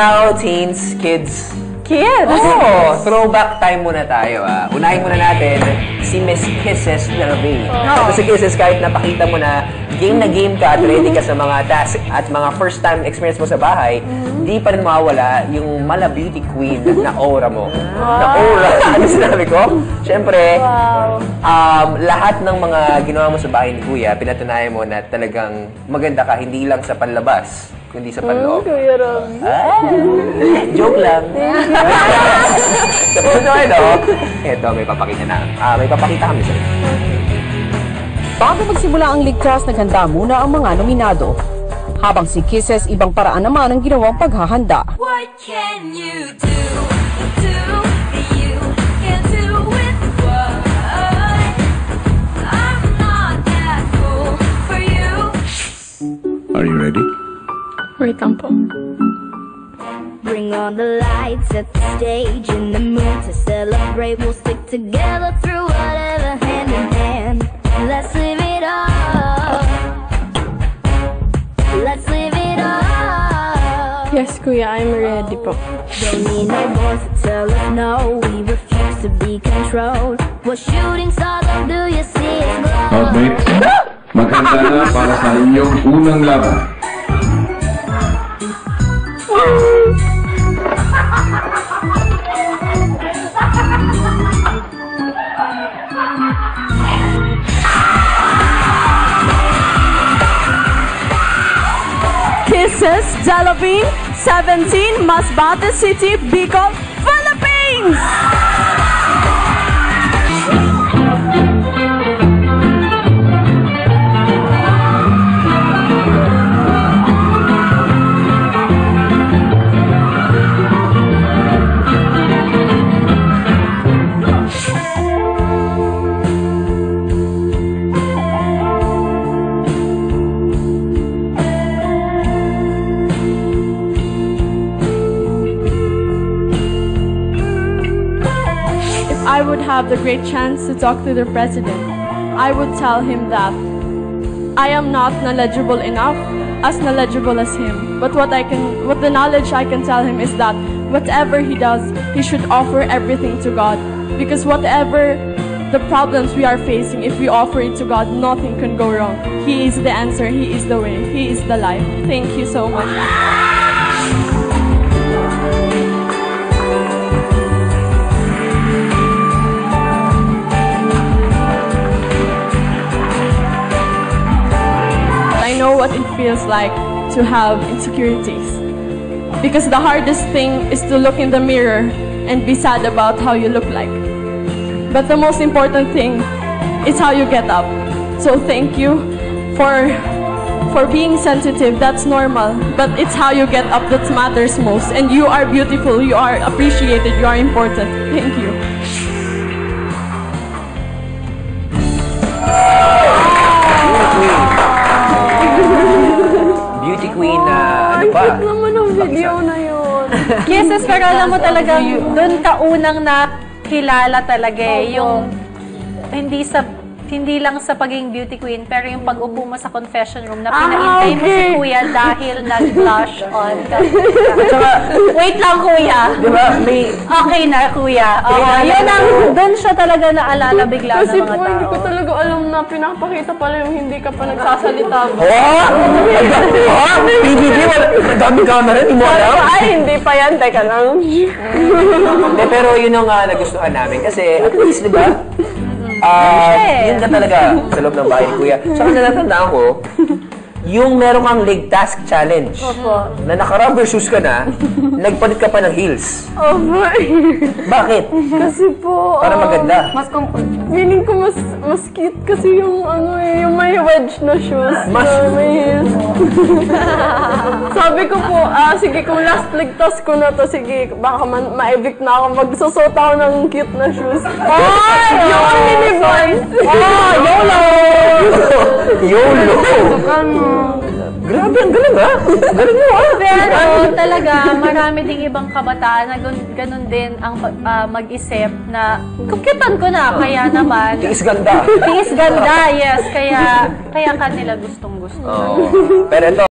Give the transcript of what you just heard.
Now, teens, kids. Kids? Oo, throwback time muna tayo. Unahin muna natin si Miss Kisses Delvey. Ito si Kisses, kahit napakita mo na game ka at ready ka sa mga task at mga first time experience mo sa bahay, di pa rin mawawala yung mala beauty queen na aura mo. Na aura? Ano sinabi ko? Siyempre, lahat ng mga ginawa mo sa bahay ni Kuya, pinatunayan mo na talagang maganda ka, hindi lang sa panlabas, kundi sa panloob. Kuya Ram. Joke lang. Tapos na ito, may papakita na. May papakita kami sa inyo. Bago magsimula ang ligtas, naghanda muna ang mga nominado. Habang si Kisses, ibang paraan naman ang ginawang paghahanda. What can you do that you can do with what? I'm not that cool for you. Are you ready? Wait lang po. Bring on the lights at the stage, in the mood to celebrate. We'll stick together through whatever, hand in hand. Let's live it up. Let's live it up. Yes, Kuya, I'm ready po. Don't need no voice to tell us no. We refuse to be controlled. We're shooting stars, do you see us glow? Housemates, maghanda na para sa inyong unang laban. Kisses Delvey, 17, Masbate City, Bicol, Philippines! I would have the great chance to talk to the president, I would tell him that I am not knowledgeable enough, as knowledgeable as him. But what the knowledge I can tell him is that whatever he does, he should offer everything to God. Because whatever the problems we are facing, if we offer it to God, nothing can go wrong. He is the answer, He is the way, He is the life. Thank you so much. I know what it feels like to have insecurities. Because the hardest thing is to look in the mirror and be sad about how you look like. But the most important thing is how you get up. So thank you for being sensitive. That's normal. But it's how you get up that matters most. And you are beautiful, you are appreciated, you are important. Thank you. Beauty queen na ano pa? Cute naman ang video na yun. Kisses, pero alam mo talagang doon ka unang nakilala talaga yung hindi lang sa pagiging beauty queen, pero yung pag-upo mo sa confession room na pinaintay mo si Kuya dahil nag-blush on ka. Wait lang, Kuya. Diba? Okay na, Kuya. Yun doon siya talaga naalala bigla ng mga tao. Kasi po, hindi ko talaga alam na pinapakita pala yung hindi ka pa nagsasalita. PBB, madami ka na rin, mo alam? Ay, hindi pa yan. Teka lang. Hindi, pero yun ang nagustuhan namin. Kasi, at least, di ba? Yun ka talaga sa loob ng bahay ni Kuya. Saka natatandaan ko, yung meron kang leg task challenge. Opo. Na naka-rubber shoes ka na, nagpalit ka pa ng heels. Opo. Bakit? Kasi po, Para maganda. Mas feeling ko mas cute kasi yung yung may wedge na shoes. Mas- na may heels. Sabi ko po, sige kung last leg task ko na to, sige, baka ma-evict na ako. Magsusot ako ng cute na shoes. Yung mini boys. YOLO! YOLO! Grabe, ang galing ha? Galing mo ha? Pero talaga, marami ding ibang kabataan na ganun din ang mag-isip na kukitan ko na, kaya naman. Tiis ganda. Tiis ganda, yes. Kaya kanila gustong-gusto. Oo. Pero ito,